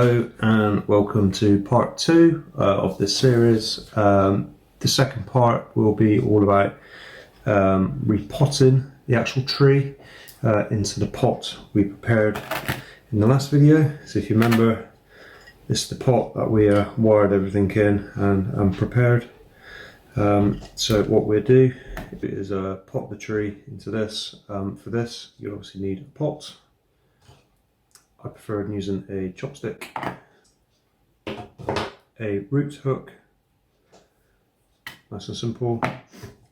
Hello and welcome to part 2 of this series. The second part will be all about repotting the actual tree into the pot we prepared in the last video. So if you remember, this is the pot that we wired everything in and prepared. So what we'll do is pot the tree into this. For this you obviously need a pot. I prefer using a chopstick, a root hook, nice and simple.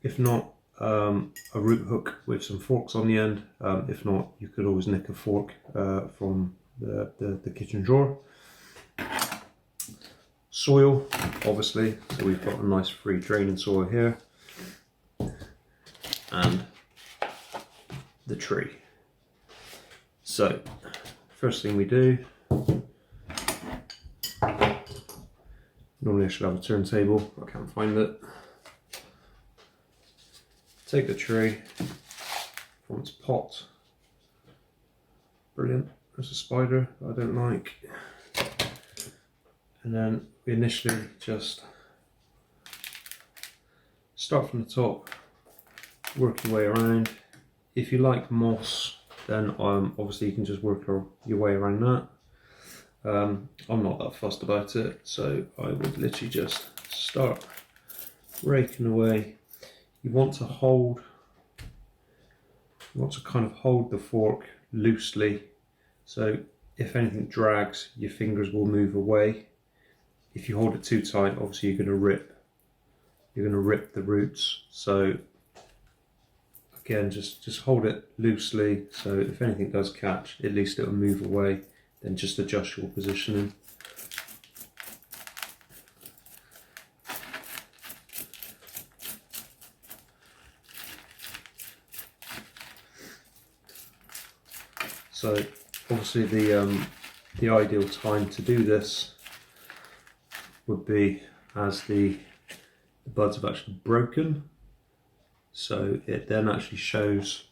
If not, a root hook with some forks on the end. If not, you could always nick a fork from the kitchen drawer. Soil, obviously, so we've got a nice free draining soil here, and the tree. So first thing we do, normally I should have a turntable, but I can't find it. Take the tree from its pot. Brilliant, there's a spider that I don't like. And then we initially just start from the top, work your way around. If you like moss, then obviously you can just work your way around that. I'm not that fussed about it, so I would literally just start raking away. You want to kind of hold the fork loosely, so if anything drags, your fingers will move away. If you hold it too tight, obviously you're going to rip the roots. So again, just hold it loosely, so if anything does catch, at least it will move away. Then just adjust your positioning. So obviously the ideal time to do this would be as the buds have actually broken. So it then actually shows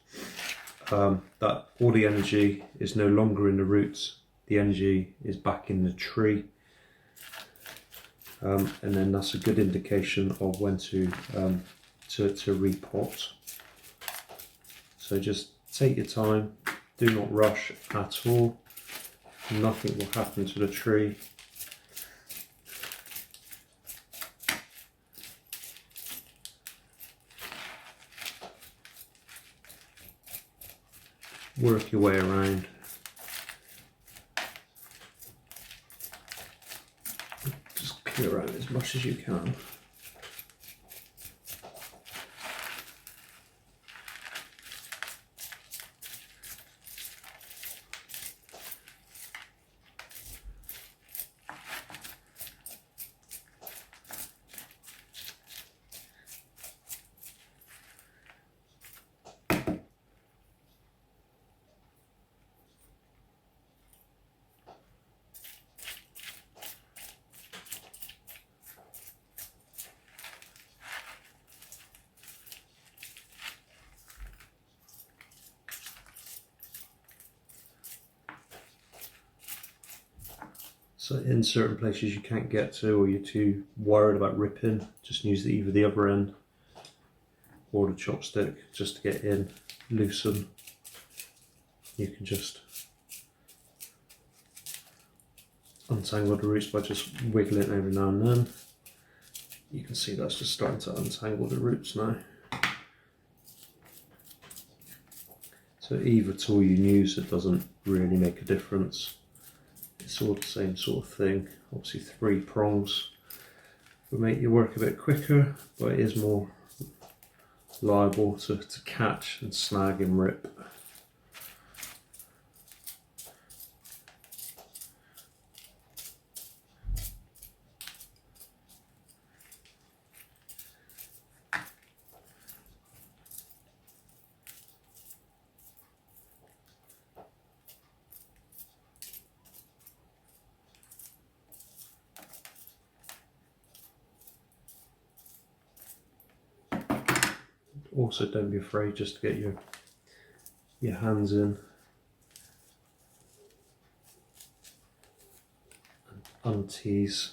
that all the energy is no longer in the roots, the energy is back in the tree, and then that's a good indication of when to repot. So just take your time, do not rush at all, nothing will happen to the tree. Work your way around. Just clear out as much as you can. So in certain places you can't get to, or you're too worried about ripping, just use either the other end or the chopstick just to get in, loosen. You can just untangle the roots by just wiggling every now and then. You can see that's just starting to untangle the roots now. So either tool you use, it doesn't really make a difference. It's all the same sort of thing. Obviously 3 prongs will make your work a bit quicker, but it is more liable to catch and snag and rip. Also, don't be afraid just to get your hands in. untease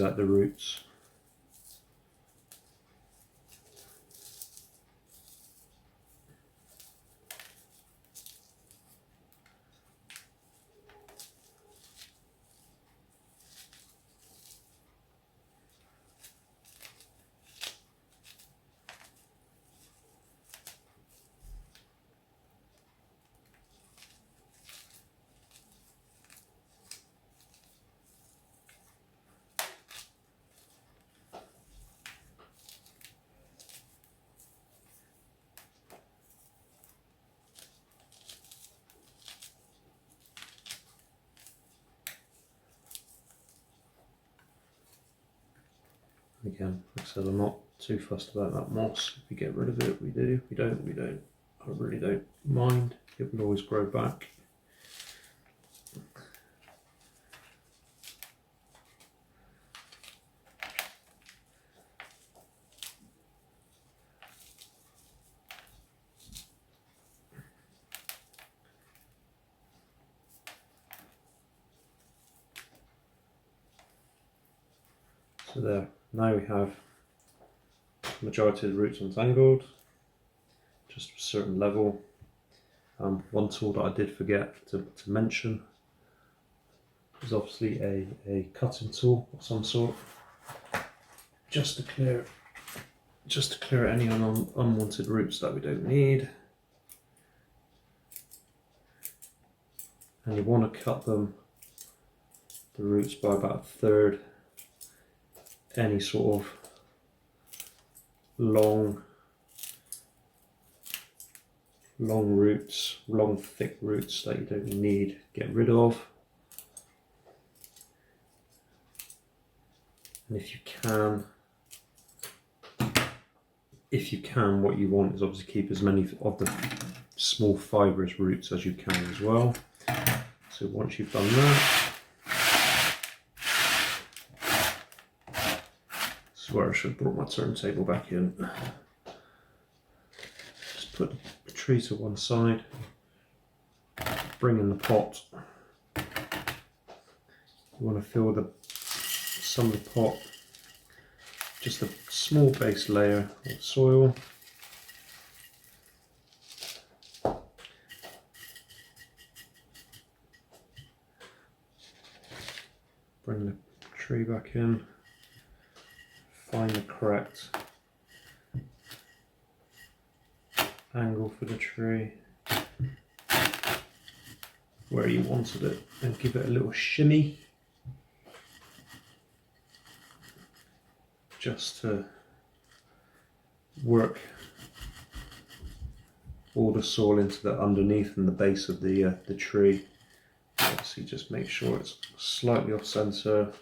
out the roots. Again, like I said, I'm not too fussed about that moss. If we get rid of it, we do. We don't, we don't. I really don't mind. It will always grow back. So there, now we have the majority of the roots untangled, just a certain level. One tool that I did forget to mention is obviously a cutting tool of some sort, just to clear any unwanted roots that we don't need. And you want to cut the roots by about 1/3. Any sort of long roots, long thick roots that you don't need, get rid of. And if you can, what you want is obviously keep as many of the small fibrous roots as you can as well. So once you've done that, this is where I should have brought my turntable back in. Just put the tree to one side, bring in the pot. You want to fill some of the pot, just a small base layer of soil. Bring the tree back in, find the correct angle for the tree where you wanted it, and give it a little shimmy just to work all the soil into the underneath and the base of the tree. Obviously just make sure it's slightly off center,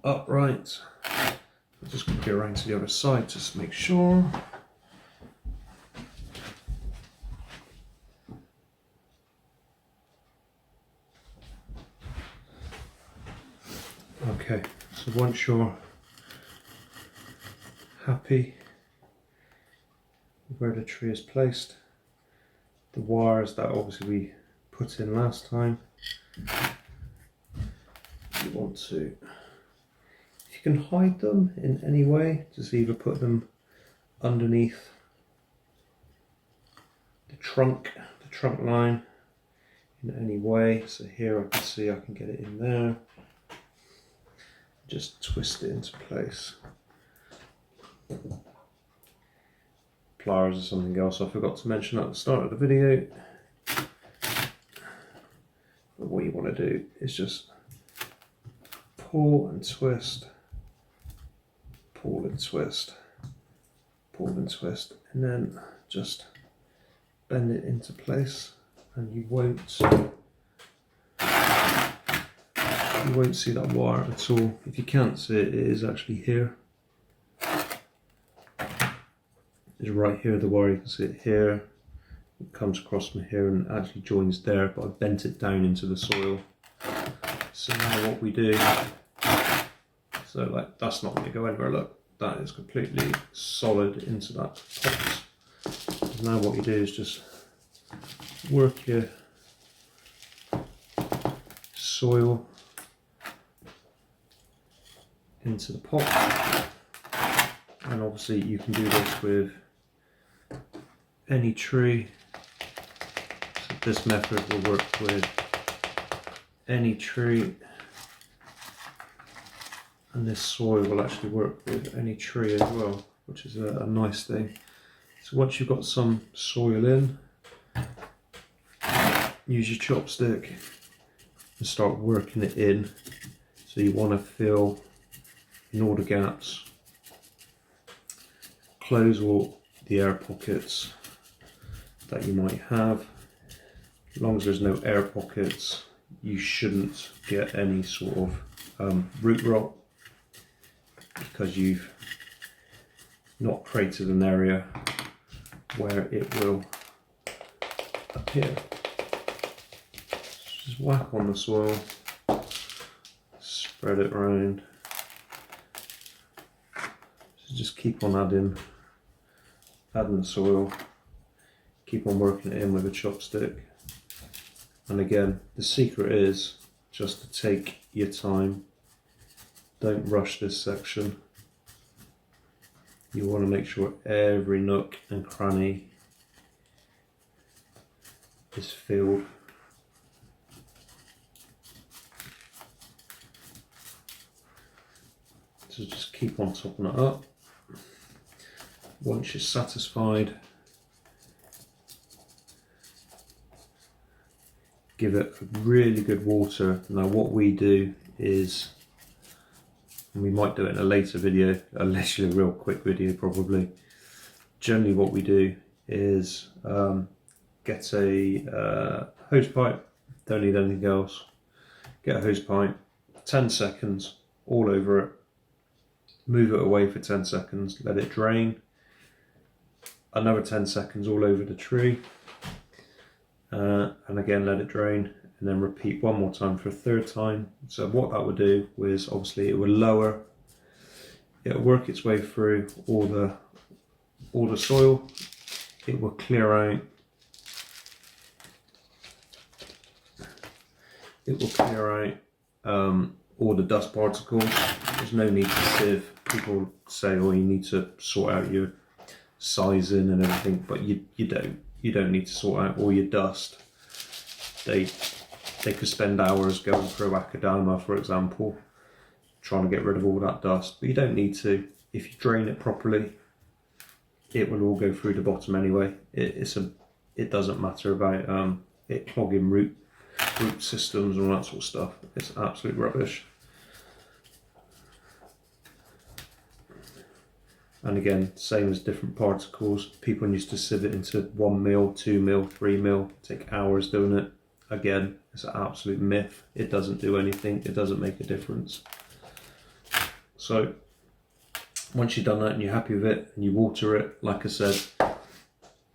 upright. I'll just go around to the other side just to make sure. Okay, so once you're happy with where the tree is placed, the wires that obviously we put in last time, you want to, if you can hide them in any way, just either put them underneath the trunk line in any way. So here I can see I can get it in there. Just twist it into place. Pliers or something else I forgot to mention at the start of the video. But what you want to do is just pull and twist, pull and twist, pull and twist, and then just bend it into place, and you won't see that wire at all. If you can't see it, it is actually here. It's right here, the wire, you can see it here. It comes across from here and actually joins there, but I bent it down into the soil. So now what we do, so like that's not going to go anywhere, look, that is completely solid into that pot. Now what you do is just work your soil into the pot. And obviously you can do this with any tree. So this method will work with any tree, and this soil will actually work with any tree as well, which is a nice thing. So once you've got some soil in, use your chopstick and start working it in. So you want to fill in all the gaps, close all the air pockets that you might have. As long as there's no air pockets, you shouldn't get any sort of root rot, because you've not created an area where it will appear. Just whack on the soil, spread it around. So just keep on adding the soil, keep on working it in with a chopstick. And again, the secret is just to take your time. Don't rush this section. You want to make sure every nook and cranny is filled. So just keep on topping it up. Once you're satisfied, give it a really good water. Now what we do is, and we might do it in a later video, literally a real quick video probably. Generally what we do is get a hose pipe, don't need anything else. Get a hose pipe, 10 seconds all over it, move it away for 10 seconds, let it drain, another 10 seconds all over the tree, and again let it drain, and then repeat one more time for a third time. So what that would do is obviously it will lower, it'll work its way through all the soil, it will clear out, all the dust particles. There's no need to sieve. People say, oh, you need to sort out your sizing and everything, but you don't need to sort out all your dust. They could spend hours going through akadama, for example, trying to get rid of all that dust, but you don't need to. If you drain it properly, it will all go through the bottom anyway. It doesn't matter about it clogging root systems and all that sort of stuff. It's absolute rubbish. And again, same as different particles. People used to sieve it into 1 mil, 2 mil, 3 mil, take hours doing it. Again, it's an absolute myth. It doesn't do anything, it doesn't make a difference. So once you've done that and you're happy with it and you water it, like I said,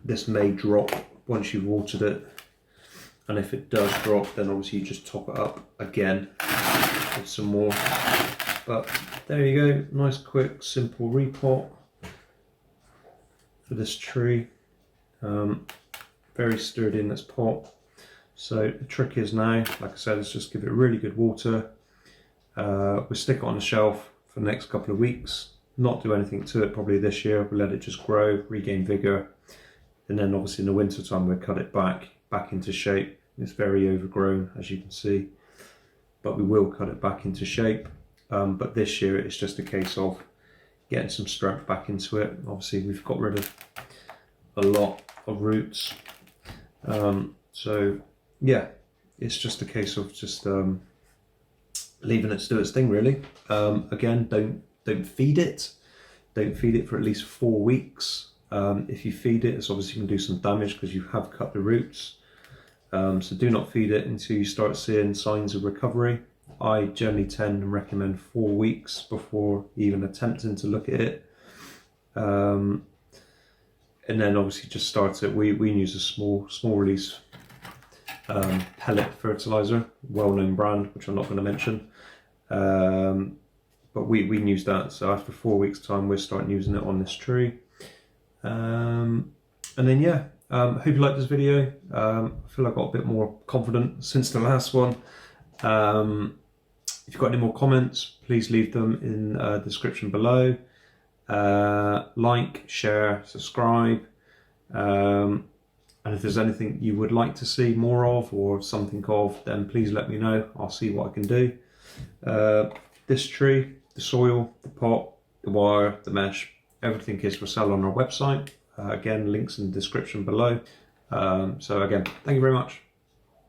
this may drop once you've watered it. And if it does drop, then obviously you just top it up again with some more. But there you go, nice quick simple repot for this tree. Very sturdy in this pot. So the trick is now, like I said, is just give it really good water. We'll stick it on the shelf for the next couple of weeks, not do anything to it probably this year. We'll let it just grow, regain vigor, and then obviously in the winter time we'll cut it back into shape. It's very overgrown, as you can see, but we will cut it back into shape. But this year it's just a case of getting some strength back into it. Obviously we've got rid of a lot of roots, so yeah, it's just a case of just leaving it to do its thing, really. Again, don't feed it. Don't feed it for at least 4 weeks. If you feed it, it's obviously going to do some damage because you have cut the roots. So do not feed it until you start seeing signs of recovery. I generally tend to recommend 4 weeks before even attempting to look at it. And then obviously just start it. We use a small release pellet fertilizer, well-known brand, which I'm not going to mention. But we use that. So after 4 weeks time, we're starting using it on this tree. And then yeah, hope you liked this video. I feel I got a bit more confident since the last one. If you've got any more comments, please leave them in the description below. Like, share, subscribe. And if there's anything you would like to see more of or something of, then please let me know. I'll see what I can do. This tree, the soil, the pot, the wire, the mesh, everything is for sale on our website. Again, links in the description below. So again, thank you very much.